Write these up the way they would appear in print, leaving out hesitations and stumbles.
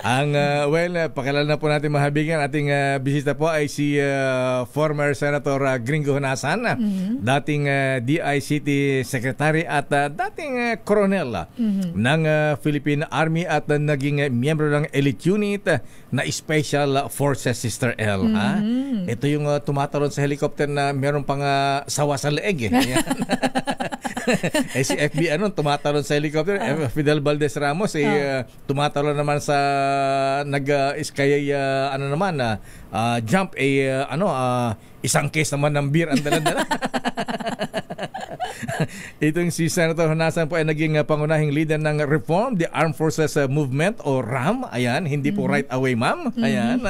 Pakilala na po natin mga kaibigan. Ating bisita po ay si former Senator Gringo Honasan, dating DICT Secretary at dating Colonel ng Philippine Army at naging miyembro ng Elite Unit na Special Forces, Sister L. Ito yung tumatalon sa helicopter na meron pang sawa sa leeg. Si FB tumatalon sa helicopter. Fidel Valdez Ramos tumatalon naman sa nag-sky jump isang case naman ng beer ang dala-dala. Itong si Senator Honasan po ay naging pangunahing leader ng Reform the Armed Forces Movement o RAM. Ayan, hindi po right away, ma'am. Ayan.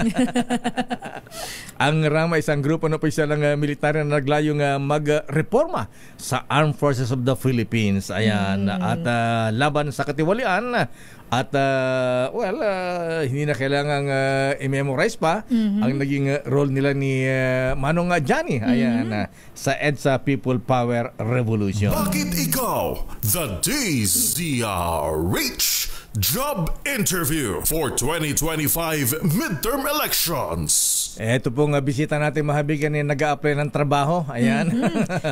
Ang RAM ay isang grupo na opisyal ng militaryo na naglayong magreforma sa Armed Forces of the Philippines. Ayan. At laban sa katiwalian. At hindi na kailangang i-memorize pa ang naging role nila ni Manong Johnny sa EDSA People Power Revolution. Bakit ikaw? The DZRH Job Interview for 2025 Midterm Elections. Ito pong bisita natin mga kaibigan nag-a-apply ng trabaho. Ayan.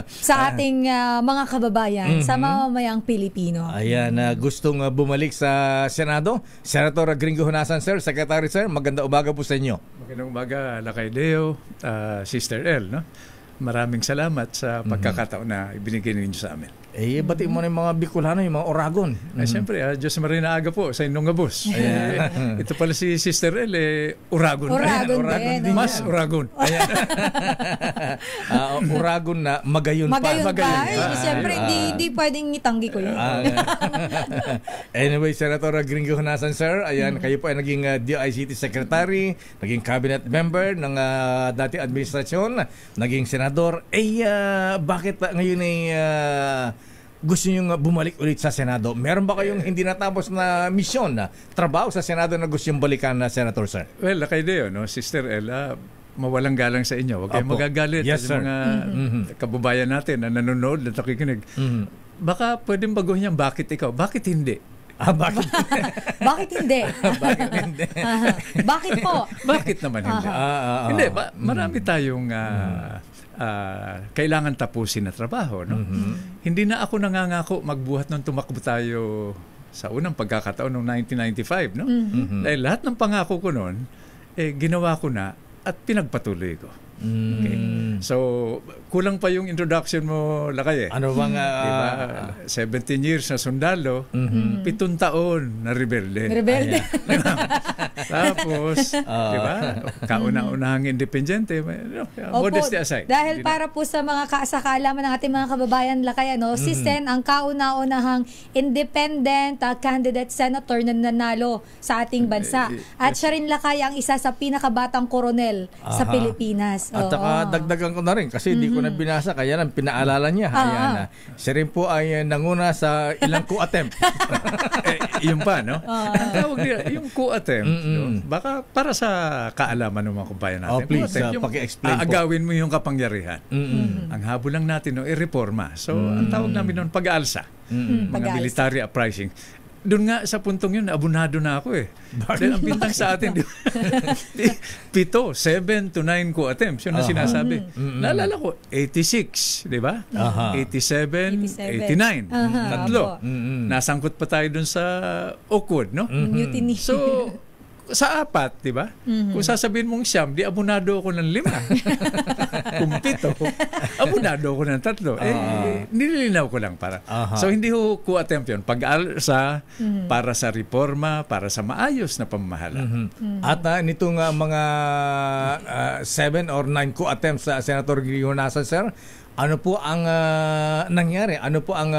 Sa ating mga kababayan, sa mamamayang Pilipino. Ayan, gustong bumalik sa Senado. Senator Gringo Honasan, sir, Secretary, sir, maganda umaga po sa inyo. Magandang umaga, Lakay Leo, Sister L. No? Maraming salamat sa pagkakataon na ibinigay ninyo sa amin. Bati mo na yung mga Bicolano, yung mga Oragon. Siyempre, Diyos Marina Aga po sa inyong gabos. Ito pala si Sister L, Oragon. Oragon din. Mas Oragon. Oragon na magayon pa. Magayon pa. Siyempre, hindi pwedeng itanggi ko yun. Anyway, Senator Gringo Honasan, sir, ayan, kayo po ay naging DICT Secretary, naging cabinet member ng dating administrasyon, naging senador. Bakit ngayon ay gusto nyo bumalik ulit sa Senado? Meron ba kayong hindi natapos na misyon na trabaho sa Senado na gusto nyo balikan na Senator, sir? Well, Lakay Leo, no? Sister Ella, mawalang galang sa inyo. Huwag kayong magagalit sa mga kababayan natin na nanonood at nakikinig. Baka pwedeng baguhin yan, bakit ikaw? Bakit hindi? Bakit? Bakit hindi? Bakit hindi? Bakit po? Bakit naman hindi? Hindi, marami tayong kailangan tapusin na trabaho. No? Hindi na ako nangangako magbuhat nung tumakbo tayo sa unang pagkakataon noong 1995. No? Dahil lahat ng pangako ko noon, ginawa ko na at pinagpatuloy ko. Okay. So, kulang pa yung introduction mo, Lakay. Ano bang... diba? 17 years na sundalo, 7 taon na rebelde. Tapos, diba? Kauna-unahang independyente. Modesty aside. Dahil para po sa mga kaalaman ng ating mga kababayan, Lakay, si Sen, ang kauna-unahang independent candidate senator na nanalo sa ating bansa. At siya rin, Lakay, ang isa sa pinakabatang koronel sa Pilipinas. At saka dagdagan ko na rin kasi di ko na binasa kaya nang pinaalala niya. Ayan, siya rin po ay nanguna sa ilang coup attempt. Yung pa, no? Tawag nila, yung coup attempt, no? Baka para sa kaalaman ng mga kumbayan natin. Please, paki-explain po. Agawin mo yung kapangyarihan. Ang habol lang natin, reforma. So, ang tawag namin noon, pag-aalsa. Mga military uprising. Doon nga sa puntong yun, abunado na ako Dahil ang bintang sa atin, 7 to 9 coup attempts. Yun na sinasabi. Naalala ko, 86, di ba? 87, 89. Tatlo. Nasangkot pa tayo doon sa Oakwood, no? Mutiny. So, sa 4, di ba? Kung sasabihin mong siyam, di abunado ako ng 5. Kung 7, abunado ako ng 3. Nililinaw ko lang para. So, hindi ko coup attempt yun. Pag-alsa para sa reforma, para sa maayos na pamamahala. At nitong mga 7 or 9 coup attempts sa Senator Gringo Honasan, sir, ano po ang nangyari? Ano po ang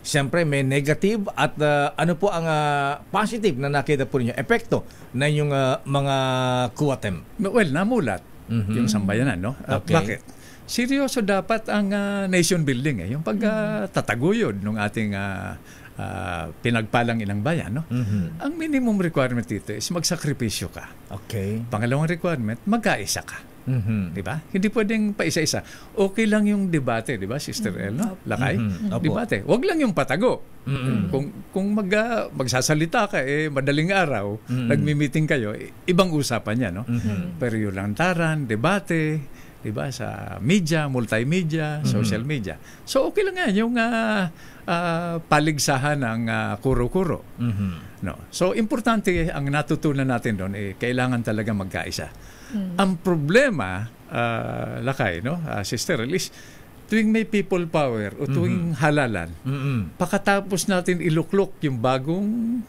siyempre may negative at ano po ang positive na nakita po ninyo epekto na yung mga coup attempt? Well, namulat yung sambayanan, no? Okay. Bakit? Seryoso dapat ang nation building yung pagtataguyod ng ating pinagpalang ilang bayan, no? Ang minimum requirement dito is magsakripisyo ka. Okay. Pangalawang requirement, magkaisa ka. Mhm. Di ba? Hindi pwedeng paisa-isa. Okay lang yung debate, di ba, Sister El, no? Lakay? Mhm. Opo. Debate. Huwag lang yung patago. Mhm. Kung magsasalita ka, madaling araw, nagmi-meeting kayo, ibang usapan yan, no? Pero yung lantaran, debate, di ba, sa media, multimedia, social media. So, okay lang yan, yung paligsahan ng kuro-kuro. Mhm. No. So, importante ang natutunan natin doon, kailangan talaga magkaisa. Ang problema, Lakay, no, Sister El, is tuwing may people power o tuwing halalan, Mhm. pakatapos natin iluklok yung bagong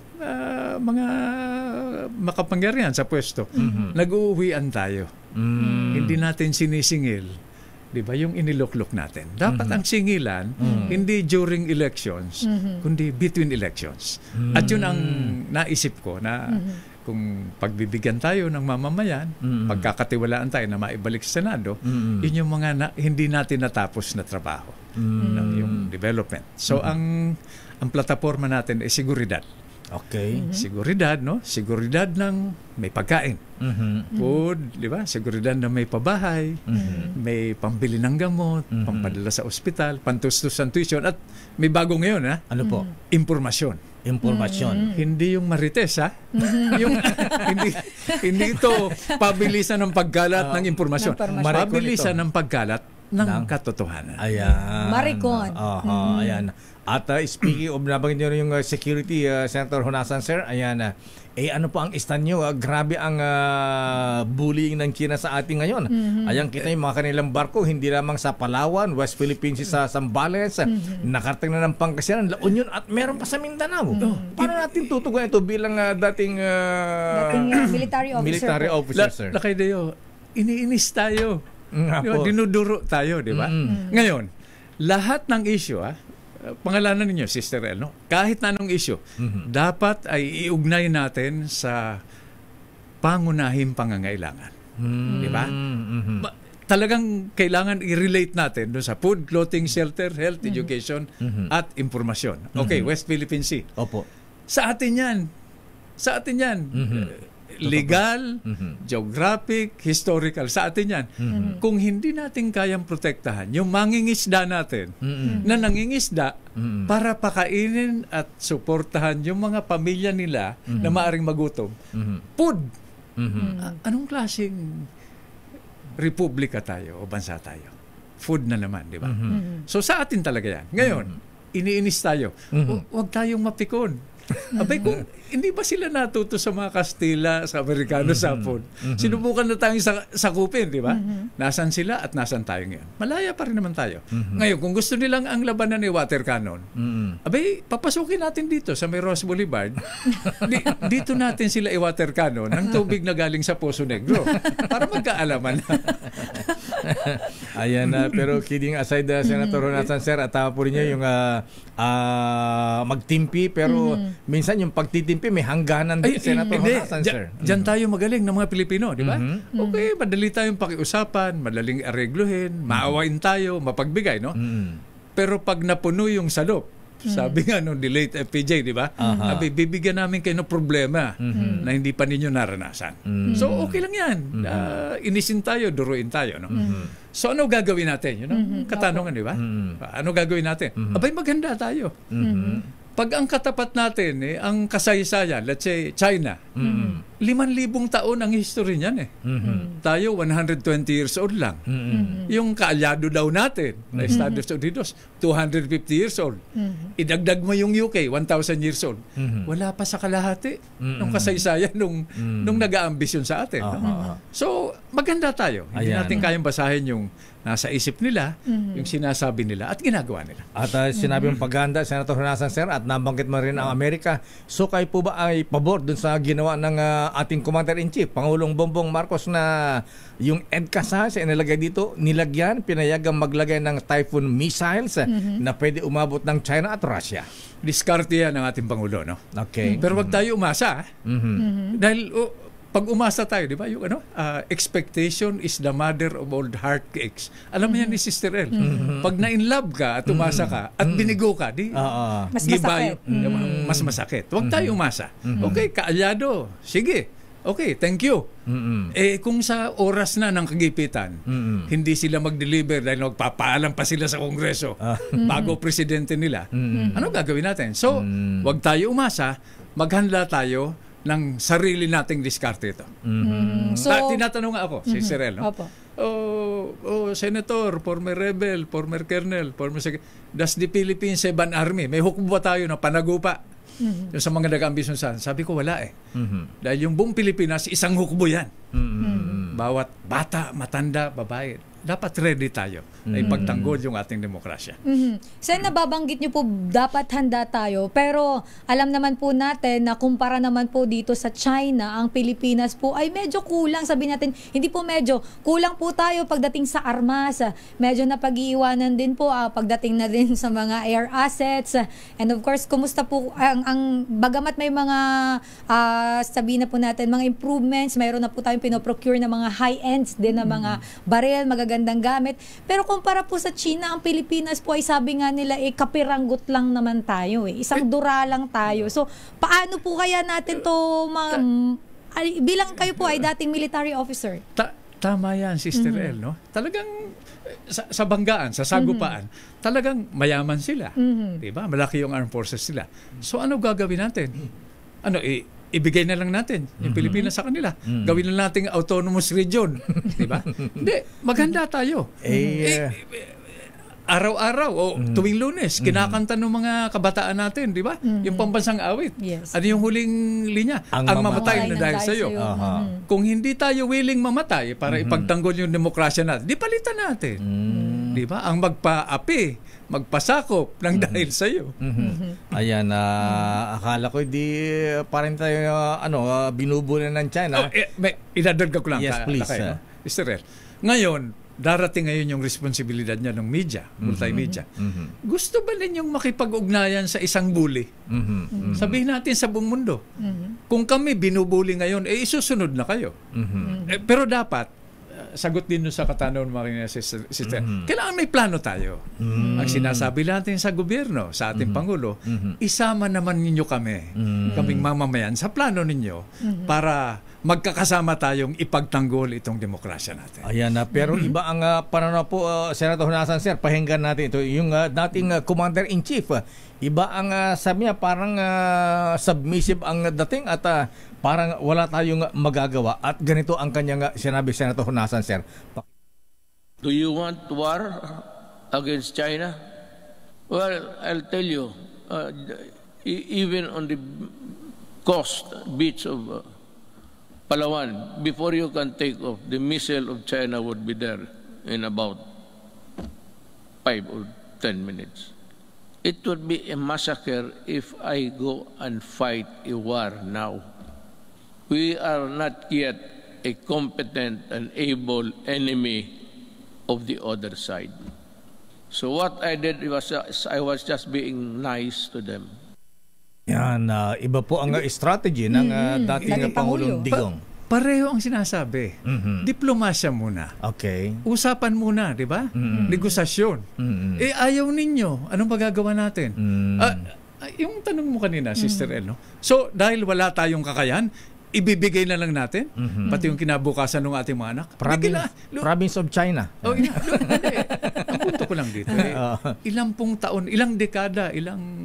mga makapangyarihan sa pwesto, nag-uuwian tayo. Mhm. Hindi natin sinisingil, di ba, yung iniluklok natin. Dapat ang singilan, hindi during elections, kundi between elections. At yun ang naisip ko na kung pagbibigyan tayo ng mamamayan, pagkakatiwalaan tayo na maibalik sa Senado, yun yung mga hindi natin natapos na trabaho, no, yung development. So, ang plataforma natin ay seguridad. Okay. Seguridad, no? Seguridad ng may pagkain. Mhm. Food, di ba? Seguridad na may pabahay, may pambili ng gamot, pampadala sa ospital, pantustos ng tuition, at may bago ngayon, Ano po? impormasyon. Impormasyon. Hindi yung marites, yung hindi ito pabilisan ng paggalat ng impormasyon. Maricon Pabilisan ng paggalat ng katotohanan. Ayan. Maricon. Aha, ayan. At speaking of, nabanggit nyo yung security, Senator Honasan, sir, ayan, ano po ang stand nyo? Grabe ang bullying ng China sa atin ngayon. Ayan, kita yung mga kanilang barko, hindi lamang sa Palawan, West Philippines, sa Zambales, nakarating na ng Pangasinan, La Union, at meron pa sa Mindanao. Paano natin tutugunan ito bilang dating military officer. sir? Lakay Deo, iniinis tayo. Nga Di ba? po. Dinuduro tayo, di ba? Ngayon, lahat ng issue, pangalanan ninyo, Sister El, no? Kahit na anong issue, dapat ay iugnay natin sa pangunahing pangangailangan. Di ba? Talagang kailangan i-relate natin doon sa food, clothing, shelter, health, education, at impormasyon. Okay, West Philippine Sea. Opo. Sa atin yan. Sa atin yan. Legal, geographic, historical. Sa atin yan. Kung hindi natin kayang protektahan yung mangingisda natin na nangingisda para pakainin at suportahan yung mga pamilya nila na maaring magutom. Food. Anong klaseng republika tayo o bansa tayo? Food na naman, di ba? So sa atin talaga yan. Ngayon, iniinis tayo. Huwag tayong mapikon. Abay, kung hindi ba sila natuto sa mga Kastila, sa Amerikano, sa Hapon? Sinubukan na tayong sakupin, di ba? Nasaan sila at nasaan tayo ngayon? Malaya pa rin naman tayo. Ngayon, kung gusto nilang ang labanan ni water cannon, abay, papasukin natin dito sa may Ross Boulevard. Dito natin sila i-water cannon ng tubig na galing sa Poso Negro para magkaalaman. Ayan, pero kidding aside, Senator Honasan, sir, at tama po rin niya yung magtimpi, pero minsan yung pagtitimpi may hangganan din, Senator Honasan, sir. Diyan tayo magaling ng mga Pilipino, di ba? Okay, madali tayong pakiusapan, madaling aregluhin, maawain tayo, mapagbigay, no? Pero pag napuno yung salop, sabi nga nung late FPJ, di ba? Bibigyan namin kayo ng problema na hindi pa ninyo naranasan. So, okay lang yan. Inisin tayo, duruin tayo, no? So, ano gagawin natin? Katanungan, di ba? Ano gagawin natin? Abay, maganda tayo. Pag ang katapat natin, ang kasaysayan, let's say, China, 5,000 taon ang history niyan. Tayo, 120 years old lang. Yung kaalyado daw natin, na Estados Unidos, 250 years old. Idagdag mo yung UK, 1,000 years old. Wala pa sa kalahati ng kasaysayan nung nag-aambisyon sa atin. No? So, maganda tayo. Hindi natin kayang basahin yung nasa isip nila, yung sinasabi nila at ginagawa nila. At sinabi mong paghahanda, Senator Honasan, sir, at nabanggit mo rin ang Amerika. So kayo po ba ay pabor dun sa ginawa ng ating Commander-in-Chief, Pangulong Bongbong Marcos, na yung EDCA sa inilagay dito, nilagyan, pinayagang maglagay ng Typhoon missiles na pwede umabot ng China at Russia? Diskarte yan ng ating Pangulo, no? Okay. Pero wag tayo umasa. Dahil pag umasa tayo, di ba, yung expectation is the mother of all heartaches. Alam mo yan ni Sister El. Pag na-in-love ka at umasa ka at binigo ka, mas masakit. Mas masakit. Huwag tayo umasa. Okay, kaalyado. Sige. Okay, thank you. Kung sa oras na ng kagipitan, hindi sila mag-deliver dahil magpapaalam pa sila sa Kongreso bago presidente nila, ano gagawin natin? So, wag tayo umasa, maghanda tayo ng sarili nating diskarte ito. So, tinatanong nga ako, si Sirel, no? Opo. Senator, former rebel, former colonel, does the Philippines have an army? May hukom ba tayo na panagupa? Yung sa mga nag-ambisyon sabi ko wala eh. Dahil yung buong Pilipinas, isang hukbo yan. Bawat bata, matanda, babae, dapat ready tayo na ipagtanggol yung ating demokrasya. Sen, nababanggit niyo po dapat handa tayo, pero alam naman po natin na kumpara naman po dito sa China, ang Pilipinas po ay medyo kulang, sabihin natin, hindi po medyo, kulang po tayo pagdating sa armas, medyo napag-iiwanan din po pagdating na din sa mga air assets, and of course, kumusta po, bagamat may mga, sabihin na po natin, mga improvements, mayroon na po tayong pinoprocure na mga high-ends din na mga baril, magagandang gamit, pero kumpara po sa China, ang Pilipinas po ay sabi nga nila, kapiranggot lang naman tayo isang dura lang tayo. So, paano po kaya natin to, bilang kayo po ay dating military officer? Tama yan, Sister El, no? Talagang sa banggaan, sa sagupaan, talagang mayaman sila. Diba? Malaki yung armed forces sila. So, ano gagawin natin? Ibigay na lang natin yung Pilipinas sa kanila. Gawin na nating autonomous region. Diba? Hindi, maghanda tayo. Araw-araw o tuwing Lunes, kinakanta ng mga kabataan natin, di ba? Yung pambansang awit. Yes. Ano yung huling linya? Ang mamatay na dahil sa iyo. Kung hindi tayo willing mamatay para ipagtanggol yung demokrasya natin, di palitan natin. Di ba? Ang magpaapi, magpasakop ng dahil sa iyo. Ayan, akala ko di parang tayo binubulan ng China. Idadagdag ko lang. Yes, please. Mr. El, ngayon, darating ngayon yung responsibilidad niya ng media, multimedia. Gusto ba ninyong makipag-ugnayan sa isang bully? Sabihin natin sa buong mundo. Kung kami binubuli ngayon, isusunod na kayo. Pero dapat, sagot din sa katanungan mga sister, kailangan may plano tayo. Ang sinasabi natin sa gobyerno, sa ating Pangulo, isama naman ninyo kami, kaming mamamayan, sa plano ninyo para magkakasama tayong ipagtanggol itong demokrasya natin. Ayan na, pero iba ang pananaw po, Senator Honasan, sir, pakinggan natin ito. Yung dating Commander-in-Chief, iba ang sabi niya, parang submissive ang dating at parang wala tayong magagawa. At ganito ang kanyang sinabi, Senator Honasan, sir. Do you want war against China? Well, I'll tell you, even on the coast beach of Palawan, before you can take off, the missile of China would be there in about 5 or 10 minutes. It would be a massacre if I go and fight a war now. We are not yet a competent and able enemy of the other side. So what I did was I was just being nice to them. Yan, iba po ang strategy ng dating Pangulong Digong. Pareho ang sinasabi. Diplomasya muna. Okay. Usapan muna, di ba? Negosasyon. Ayaw ninyo. Anong magagawa natin? Yung tanong mo kanina, Sister El, no? So, dahil wala tayong kakayahan, ibibigay na lang natin, pati yung kinabukasan ng ating mga anak. Province of China. Ang punto ko lang dito, ilang pong taon, ilang dekada, ilang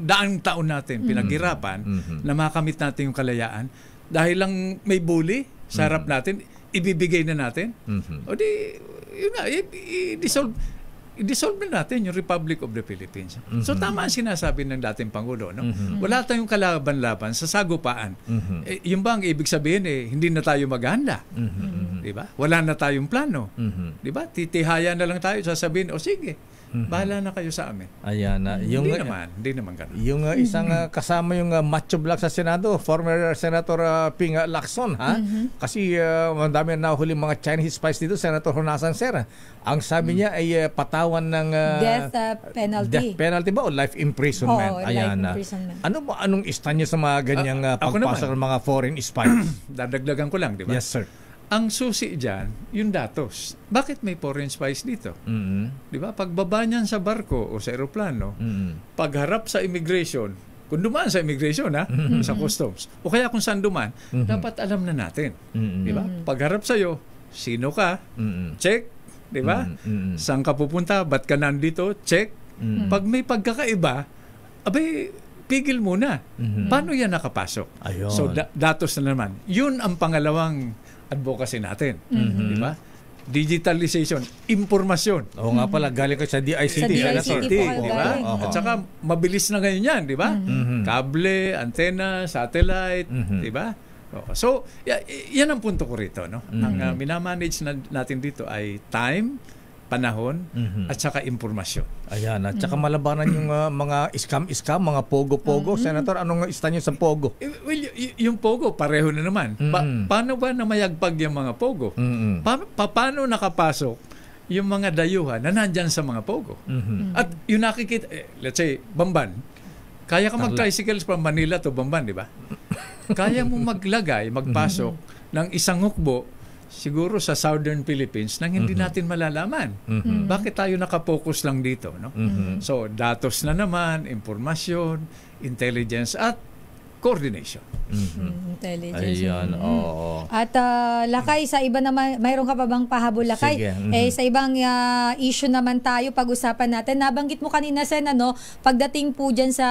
daang taon natin pinaghirapan na makamit natin yung kalayaan. Dahil lang may bully sa harap natin, ibibigay na natin. O di, yun na, i-dissolve na natin yung Republic of the Philippines. So tama ang sinasabi ng dating Pangulo. No? Wala tayong kalaban-laban sa sagupaan. Yung ba ang ibig sabihin, hindi na tayo maghanda. Diba? Wala na tayong plano. Diba? Titihaya na lang tayo, sasabihin, sige, bahala na kayo sa amin. Ayan. Hindi naman ganun. Yung isang kasama yung macho black sa Senado, former Senator Ping Lacson, ha? Kasi madami na huli mga Chinese spies dito, Senator Honasan, sir. Ang sabi niya ay patawan ng death penalty. Death penalty ba o life imprisonment? Ayan. Life imprisonment. Anong stand niya sa mga ganyang pagpasok ng mga foreign spies? Dadagdagan ko lang, di ba? Yes, sir. Ang susi dyan, yung datos. Bakit may foreign spies dito? Di ba? Pagbaba niyan sa barko o sa aeroplano, pagharap sa immigration, kung dumaan sa immigration, sa customs, o kaya kung saan dumaan, dapat alam na natin. Di ba? Pagharap sa'yo, sino ka? Check. Di ba? Saan ka pupunta? Ba't ka nandito? Check. Pag may pagkakaiba, abay, pigil muna. Paano yan nakapasok? Ayun. So, datos na naman. Yun ang pangalawang advocacy natin. Di ba? Digitalization, impormasyon. Oo nga pala, galing ko sa DICT. Sa DICT Senator. po kayo Di ba? galing. At saka, mabilis na ngayon yan, di ba? Kable, antena, satellite, di ba? So, yan ang punto ko rito. No? Ang minamanage natin dito ay time, panahon, at saka impormasyon. Ayan, at saka malabanan yung mga scam, mga pogo-pogo. Senator, anong ista nyo sa pogo? Well, yung pogo, pareho na naman. Paano ba na mayagpag yung mga pogo? Paano nakapasok yung mga dayuhan na nandyan sa mga pogo? At yung nakikita, let's say, Bamban, kaya ka mag-tricycles from Manila to Bamban, di ba? Kaya mo magpasok ng isang hukbo siguro sa Southern Philippines nang hindi natin malalaman. Bakit tayo nakapokus lang dito? No? So, datos na naman, impormasyon, intelligence, at coordination. Intelligence. Ayan, oo. At Lakay, sa iba naman, mayroon ka pa bang pahabol, Lakay? Sige. Sa ibang issue naman tayo, pag-usapan natin. Nabanggit mo kanina, Sen, pagdating po dyan sa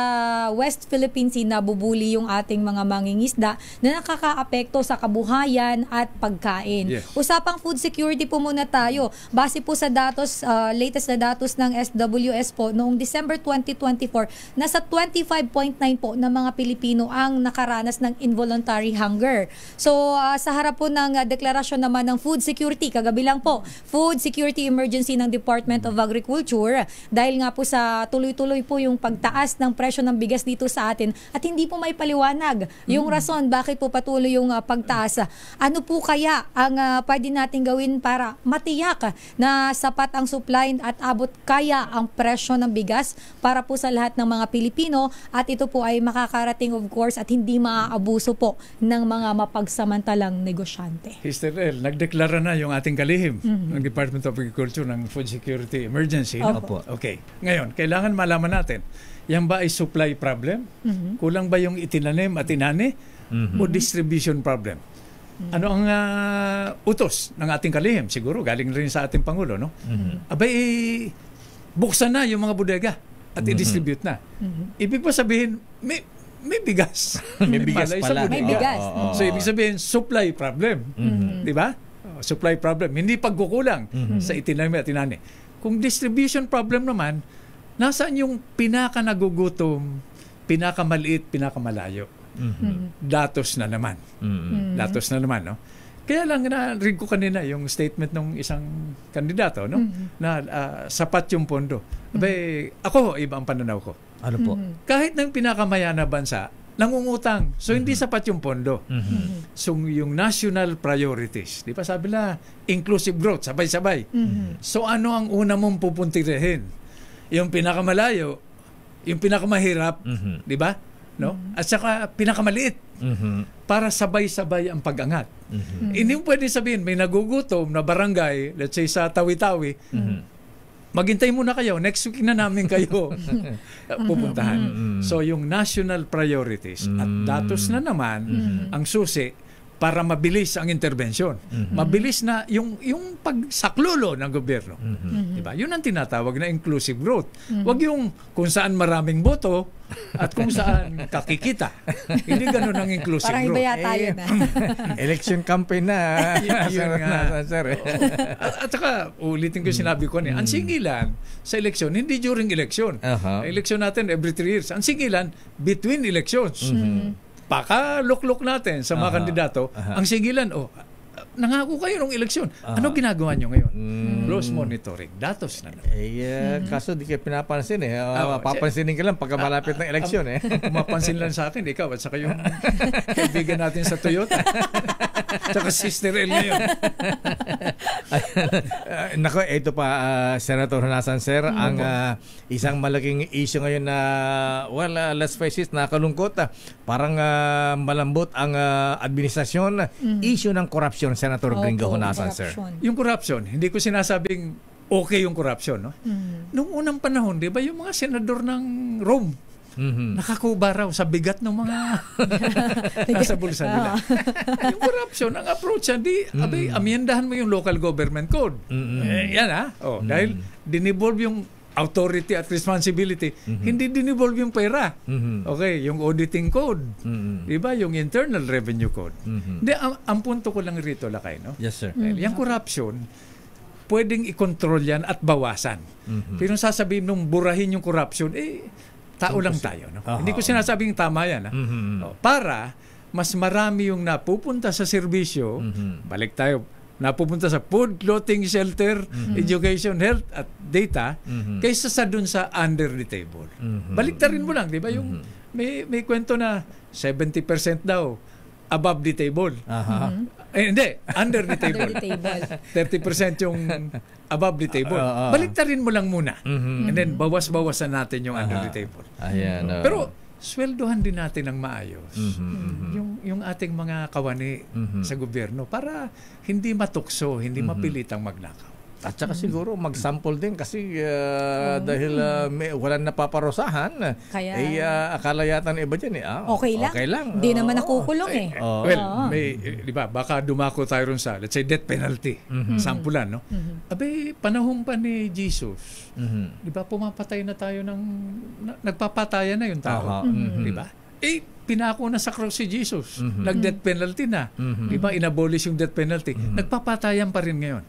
West Philippine Sea, nabubuli yung ating mga mangingisda na nakakaapekto sa kabuhayan at pagkain. Yes. Usapang food security po muna tayo. Base po sa datos, latest na datos ng SWS po, noong December 2024, nasa 25.9 po na mga Pilipino ang nakaranas ng involuntary hunger. So, sa harap po ng deklarasyon naman ng food security, kagabi lang po, food security emergency ng Department of Agriculture, dahil nga po sa tuloy-tuloy po yung pagtaas ng presyo ng bigas dito sa atin at hindi po may paliwanag yung rason bakit po patuloy yung pagtaas. Ano po kaya ang pwede natin gawin para matiyak na sapat ang supply at abot kaya ang presyo ng bigas para po sa lahat ng mga Pilipino at ito po ay makakarating of course at hindi maaabuso po ng mga mapagsamantalang negosyante. Histerel, nagdeklara na yung ating kalihim ng Department of Agriculture ng Food Security Emergency. Opo. Okay. Ngayon, kailangan malaman natin, yan ba ay supply problem? Kulang ba yung itinanim at inani? O distribution problem? Ano ang utos ng ating kalihim? Siguro, galing rin sa ating Pangulo, no? Abay, buksan na yung mga bodega at i-distribute na. Ibig po sabihin, may bigas. May bigas Malay sa pala. bodega. May bigas. So, ibig sabihin, supply problem. Di ba? Supply problem. Hindi pagkukulang sa itinanim at inani. Kung distribution problem naman, nasaan yung pinaka-nagugutom, pinaka-maliit, pinaka-malayo? Datos na naman. Datos na naman, no? Kaya lang na-read ko kanina yung statement ng isang kandidato, no? Na sapat yung pondo. Abay, ako, iba ang pananaw ko. Ano po? Kahit ng pinakamayan na bansa, nangungutang. So, hindi sapat yung pondo. So, yung national priorities. Di ba sabi na, inclusive growth, sabay-sabay. So, ano ang una mong pupuntihin? Yung pinakamalayo, yung pinakamahirap, di ba? No? At saka pinakamaliit. Para sabay-sabay ang pag-angat. Hindi mo pwede sabihin, may nagugutom na barangay, let's say sa Tawi-Tawi, maghintay muna kayo, next week na namin kayo pupuntahan. So yung national priorities at datos na naman ang susi para mabilis ang intervensyon. Mabilis na yung pagsaklolo ng gobyerno. Diba? Yun ang tinatawag na inclusive growth. Huwag yung kung saan maraming boto at kung saan kakikita. Hindi ganun ang inclusive Parang growth. iba yata yun. Election campaign na. Yun nga. Sir. At saka, ulitin ko yung sinabi ko niya, ang singilan sa eleksyon, hindi during election. Eleksyon natin every 3 years. Ang singilan, between elections. Paka-look-look natin sa mga kandidato, ang sigilan, nangako kayo ng eleksyon. Ano ginagawa nyo ngayon? Close monitoring. Datos na naman. Kaso di kayo pinapansin papansinin ka lang pagka malapit ng eleksyon Pumapansin lang sa akin, ikaw at saka yung kaibigan natin sa Toyota. Tsaka Sister El ngayon. Nako, ito pa, Senator Honasan, sir, ang isang malaking issue ngayon na, let's face it, nakalungkot. Parang malambot ang administrasyon. Issue ng corruption, Senator Gringo Honasan, sir. Yung corruption, hindi ko sinasabing okay yung corruption. No? Noong unang panahon, di ba, yung mga senador ng Rome, nakakuba raw sa bigat ng mga nasa bulsa nila. Yung corruption, ang approach, abay, amyendahan mo yung local government code. Yan dahil dinivolve yung authority at responsibility, hindi dinivolve yung pera. Okay, yung auditing code. Diba? Yung internal revenue code. Hindi, ang punto ko lang rito, Lakay, no? Yes, sir. Yung corruption, pwedeng i-control yan at bawasan. Pero sasabihin nung burahin yung corruption, tao lang tayo. No? Hindi ko sinasabing tama yan. Para mas marami yung napupunta sa serbisyo, balik tayo, napupunta sa food, clothing, shelter, education, health, at data, kaysa sa dun sa under the table. Baliktarin mo lang, di ba? Yung may kwento na 70% daw above the table. Hindi, under the table. 30% yung above the table. Baliktarin mo lang muna. And then, bawas-bawasan natin yung under the table. Ayan. Pero, sweldohan din natin ng maayos yung ating mga kawani sa gobyerno para hindi matukso, hindi mapilitang magnakaw. At saka siguro mag-sample din kasi dahil walang napaparosahan. Kaya, akala yata ng iba dyan okay lang. Hindi naman nakukulong Di ba, baka dumako tayo ron sa, let's say, death penalty. Sampulan, no? Abay, panahon pa ni Jesus. Di ba, pumapatay na tayo nagpapatayan na yung tao. Di ba? Pinako na sa cross si Jesus. Nag-death penalty na. Di ba? Inabolish yung death penalty. Nagpapatayan pa rin ngayon.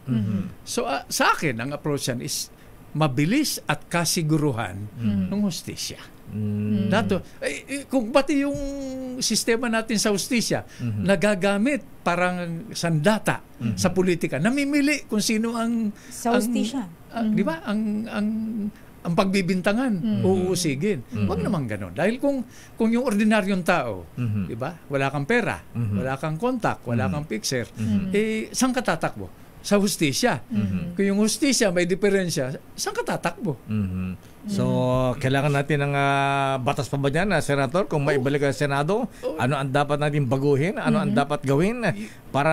So, sa akin, ang approach yan is mabilis at kasiguruhan ng hustisya. Dato, kung pati yung sistema natin sa hustisya nagagamit parang sandata sa politika, namimili kung sino ang sa hustisya. Di ba? Ang pagbibintangan, uusigin. Huwag naman ganon. Dahil kung yung ordinaryong tao, di ba? Wala kang pera, wala kang contact, wala kang fixer, saan ka tatakbo? Sa hustisya. Kung yung hustisya may diferensya, saan ka tatakbo? So, kailangan natin ng batas pa ba dyan, Senator? Kung maibalik ang Senado, ano ang dapat natin baguhin? Ano ang dapat gawin para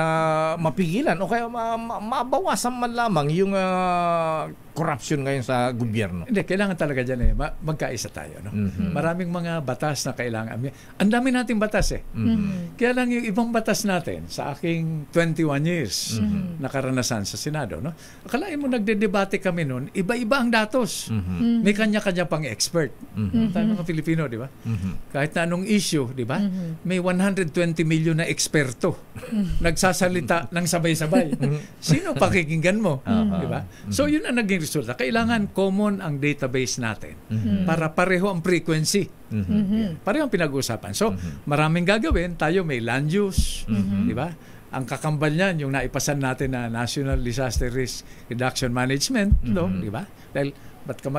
mapigilan o kaya mabawasan man lamang yung corruption ngayon sa gobyerno? Hindi, kailangan talaga dyan magkaisa tayo. No? Maraming mga batas na kailangan. Ang dami nating batas Kaya lang yung ibang batas natin sa aking 21 years na karanasan sa Senado. No? Akalain mo nagdedebate kami noon, iba-iba ang datos. May kanya-kanya pang expert. Tayo mga Pilipino, di ba? Kahit na anong issue, di ba? May 120 million na eksperto nagsasalita ng sabay-sabay. Sino pakikinggan mo? Di ba? So, yun ang naging resulta. Kailangan common ang database natin para pareho ang frequency. Pareho ang pinag-uusapan. So, maraming gagawin. Tayo may land use, di ba? Ang kakambal niyan, yung naipasan natin na National Disaster Risk Reduction Management Law, di ba? Dahil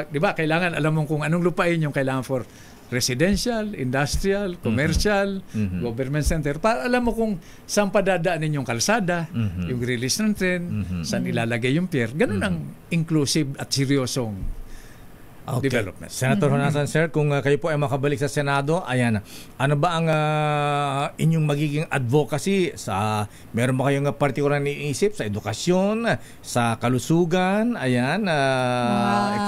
di ba, kailangan alam mo kung anong lupain yung kailangan for residential, industrial, commercial, government center. Para alam mo kung saan padadaanin yung kalsada, yung release ng tren, saan ilalagay yung pier. Ganun ang inclusive at seryosong development. Senator Honasan, sir, kung kayo po ay makabalik sa Senado, ayan, ano ba ang inyong magiging advocacy sa, meron ba kayong partikular na iniisip sa edukasyon, sa kalusugan, ayan,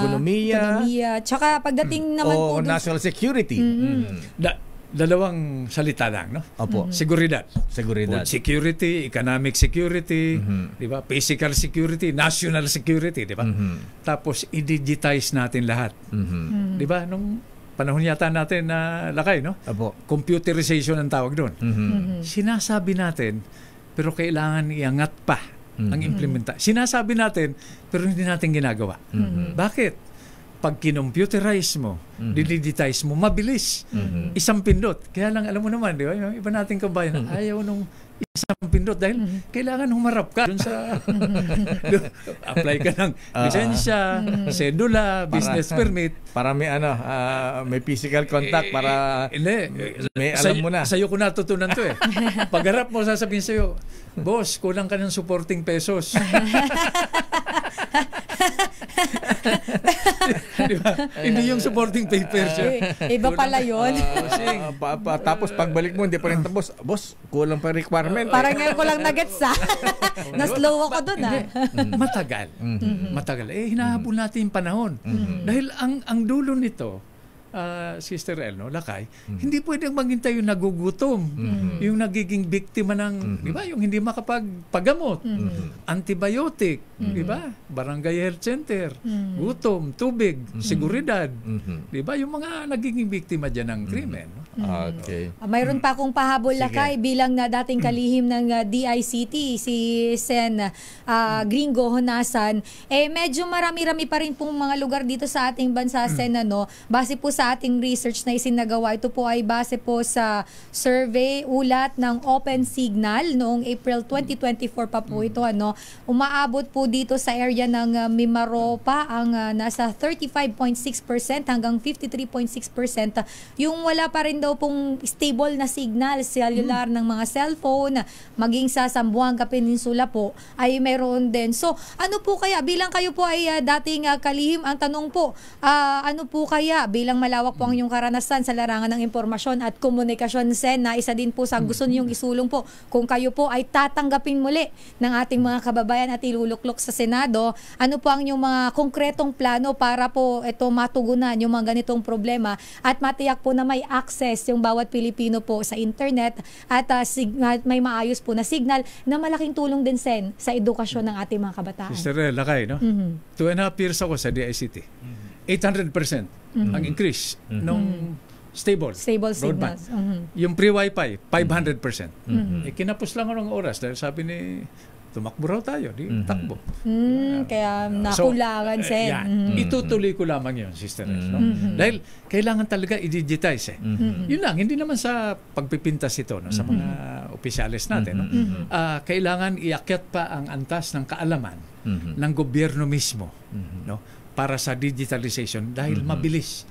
ekonomiya, tsaka pagdating naman po national security. Dalawang salita lang, no? Opo. Seguridad. Seguridad. Food security, economic security, di ba? Physical security, national security, di ba? Tapos i-digitize natin lahat. Di ba? Nung panahon yata natin na Lakay, no? Opo. Computerization ang tawag doon. Sinasabi natin, pero kailangan iangat pa ang implementa. Sinasabi natin, pero hindi natin ginagawa. Bakit? Pag kinomputerize mo, digitize mo, mabilis. Isang pindot. Kaya lang, alam mo naman, di ba? Yung iba nating kabayan, ayaw nung isang pindot dahil kailangan humarap ka dun sa apply ka ng lisensya, sedula, business permit. Para may may physical contact para may alam mo na. Sa'yo ko natutunan to Pagharap mo, sasabihin sa'yo, boss, kulang ka ng supporting pesos. Diba? Hindi yung supporting papers. Iba pala yun. Tapos pagbalik mo, hindi pa rin tapos. Boss, kulang pa requirement. Parang ngayon ko lang nagets na-slow ako dun Matagal. Matagal. Hinahabol natin yung panahon. Dahil ang dulo nito, Sister El, no, Lakay, hindi pwedeng maghintay yung nagugutom, yung nagiging biktima ng, di ba, yung hindi makapagpagamot, antibiotic, di ba, barangay health center, gutom, tubig, seguridad, di ba, yung mga nagiging biktima dyan ng krimen. No? Okay. Mayroon pa akong pahabol, Lakay, bilang na dating kalihim ng DICT, si Sen Gringo Honasan. Medyo marami-rami pa rin pong mga lugar dito sa ating bansa, Sen, base po sa ating research na isinagawa. Ito po ay base po sa survey, ulat ng Open Signal noong April 2024 pa po ito. Umaabot po dito sa area ng Mimaropa ang nasa 35.6% hanggang 53.6%. Yung wala pa rin daw pong stable na signal, cellular ng mga cellphone, maging sa Zamboanga Peninsula po, ay mayroon din. So, ano po kaya, bilang kayo po ay dating kalihim, ang tanong po, ano po kaya, bilang malawak po ang inyong karanasan sa larangan ng impormasyon at komunikasyon, Sen, na isa din po sa gusto niyong isulong po, kung kayo po ay tatanggapin muli ng ating mga kababayan at iluluklok sa Senado, ano po ang inyong mga konkretong plano para po ito matugunan yung mga ganitong problema at matiyak po na may access yung bawat Pilipino po sa internet at may maayos po na signal na malaking tulong din, Sen, sa edukasyon ng ating mga kabataan. Sister Lakay, no? 2.5 years ako sa DICT. 800% ang increase nung stable broadband. Signals. Yung pre-Wi-Fi, 500%. Kinapos lang ako ng oras dahil sabi ni tumakbo raw tayo, di takbo. Kaya nakulangan, Sen. Itutuloy ko lamang yun, Sister El, no? Dahil kailangan talaga i-digitize. Yun lang, hindi naman sa pagpipintas ito, no? Sa mga opisyalis natin. No? Kailangan iakyat pa ang antas ng kaalaman ng gobyerno mismo, no? Para sa digitalization dahil mabilis.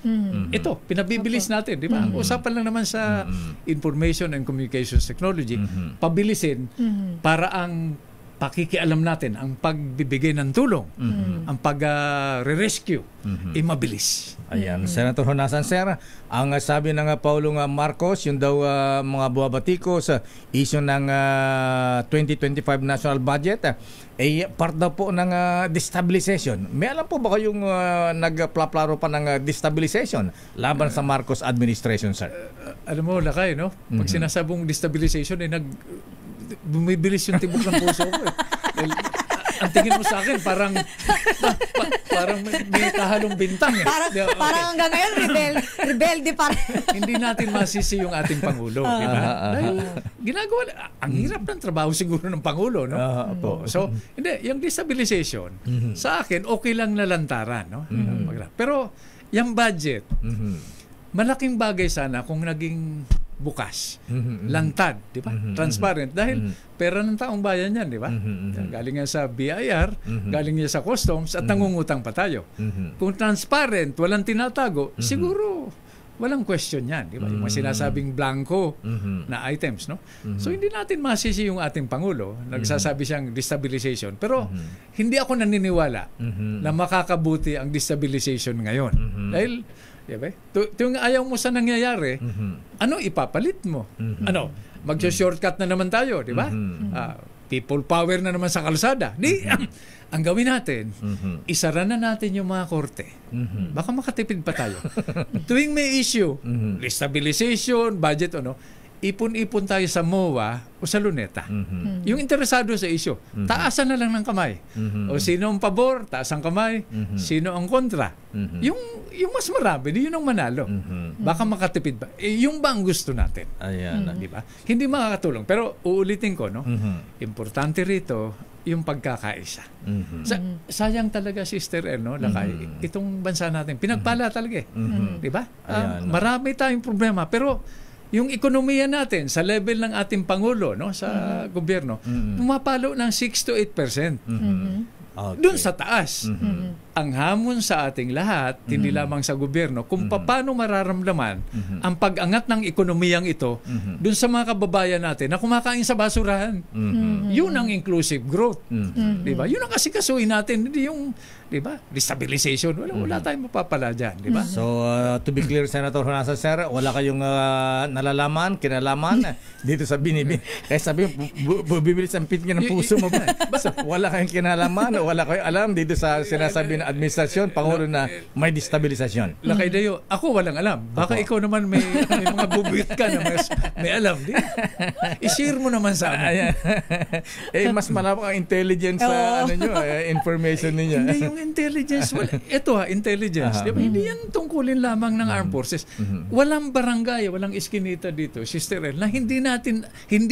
Ito, pinabibilis natin, di ba? Ang usapan lang naman sa information and communications technology, pabilisin para ang pakikialam natin, ang pagbibigay ng tulong, ang pag-rescue, mabilis. Ayan, Senator Honasan, Sir, ang sabi ng Pangulong Marcos, yung daw mga buwabati ko sa issue ng 2025 national budget, ay part daw po ng destabilization. May alam po ba kayong nagplaplaro pa ng destabilization laban sa Marcos administration, sir? Alam mo, Lakay, no? Pag sinasabong destabilization, bumibilis yung tibok ng puso ko. Ang tingin mo sa akin, parang may kahalong bintang. Parang hanggang ngayon, rebelde pa. Hindi natin masisi yung ating Pangulo. Diba? Dahil ginagawa, ang hirap ng trabaho siguro ng Pangulo. No? So, hindi, yung destabilization, sa akin, okay lang na lantaran. No? Pero, yung budget, malaking bagay sana kung naging bukas, lantad, di ba? Transparent. Dahil pera ng taong bayan yan, di ba? Galing nga sa BIR, galing niya sa customs, at nangungutang pa tayo. Kung transparent, walang tinatago, siguro walang question yan, di ba? Yung mga sinasabing blanco na items, no? So, hindi natin masisi yung ating Pangulo. Nagsasabi siyang destabilization. Pero, hindi ako naniniwala na makakabuti ang destabilization ngayon. Dahil, diba? Yung ayaw mo sa nangyayari, ano ipapalit mo? Ano, mag-shortcut na naman tayo, di ba? People power na naman sa kalsada. Ang gawin natin, isara na natin yung mga korte. Baka makatipid pa tayo. Tuwing may issue, destabilization, budget, ipon-ipon tayo sa MOA o sa Luneta. Yung interesado sa issue, taasan na lang ng kamay. O sino ang pabor, taas ang kamay. Sino ang kontra. Yung mas marami, yun ang manalo. Baka makatipid ba? Yung ba ang gusto natin? Ayan. Di ba? Hindi makakatulong. Pero uulitin ko, no? Importante rito yung pagkakaisa. Sayang talaga, Sister El, no? Lakay, itong bansa natin, pinagpala talaga. Di ba? Marami tayong problema. Pero yung ekonomiya natin sa level ng ating Pangulo, no, sa gobyerno, pumapalo ng 6 to 8%. Doon sa taas. Ang hamon sa ating lahat, hindi lamang sa gobyerno, kung paano mararamdaman ang pag-angat ng ekonomiyang ito doon sa mga kababayan natin na kumakain sa basurahan. Yun ang inclusive growth. Diba? Yun ang kasikasuhin natin. Hindi yung, diba, destabilization. Wala tayong mapapala dyan. Diba? So, to be clear, Senator Honasan, sir, wala kayong nalalaman, kinalaman dito sa binibin. Kaya sabi, bubibilis ang pitingin ng puso mo ba? Wala kayong kinalaman, wala kayong alam dito sa sinasabi na administrasyon, Pangulo na may destabilisasyon. Lakay Dayo, ako walang alam. Baka ikaw naman may mga bubuyot ka na may alam. Di? I-share mo naman sa amin. Mas malawak ang intelligence sa information ninyo. Hindi yung intelligence. Ito intelligence. Diba? Hindi yan tungkulin lamang ng armed forces. Walang barangay, walang iskinita dito, Sister El, na hindi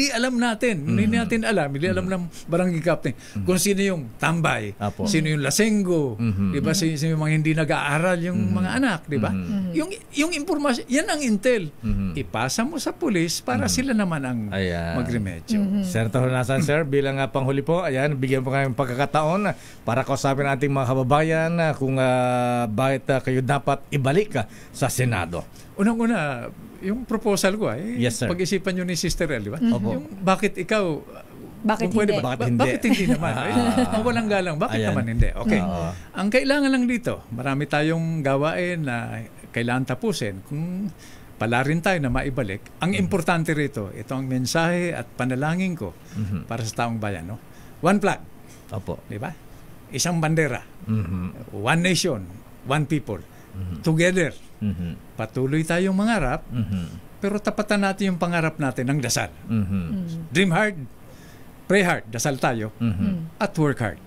alam natin. Hindi natin alam. Hindi alam ng barangay captain kung sino yung tambay, sino yung lasenggo, di ba? Sino yung mga hindi nag-aaral yung mga anak, di ba? Yung impormasyon, yan ang intel. Ipasa mo sa pulis para sila naman ang magremedyo. Senator Honasan, sir, bilang panghuli po, bigyan po kayong pagkakataon para kausapin ating mga kababayan kung bakit kayo dapat ibalik sa Senado. Unang-una, yung proposal ko yes, sir. pag-isipan nyo ni Sister El, di ba? Yung bakit ikaw bakit hindi? Bakit hindi naman? Walang galang. Bakit naman hindi? Okay. Ang kailangan lang dito, marami tayong gawain na kailangan tapusin. Kung pala rin tayo na maibalik, ang importante rito, ito ang mensahe at panalangin ko para sa taong bayan. No? One flag. Di ba? Isang bandera. One nation. One people. Together. Patuloy tayong mangarap, pero tapatan natin yung pangarap natin ng dasal. Dream hard, pray hard, dasal tayo, at work hard.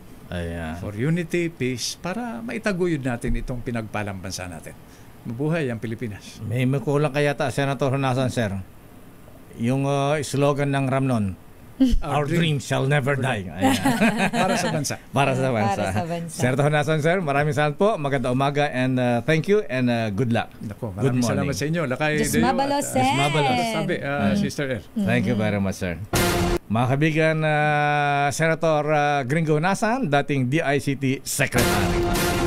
For unity, peace, para maitaguyod natin itong pinagpalang bansa natin. Mabuhay ang Pilipinas. May kulang kaya Senator Honasan, sir. Yung slogan ng Ramnon, Our dream shall never die. Para sa bansa. Para sa bansa. Senator Honasan, sir, maraming salamat po. Magandang umaga and thank you and good luck. Maraming salamat sa inyo. Lakay Dayo. Mabalos, Sabi, Sister El. Thank you very much, sir. Mga kaibigan, Senator Gringo Honasan, dating DICT Secretary.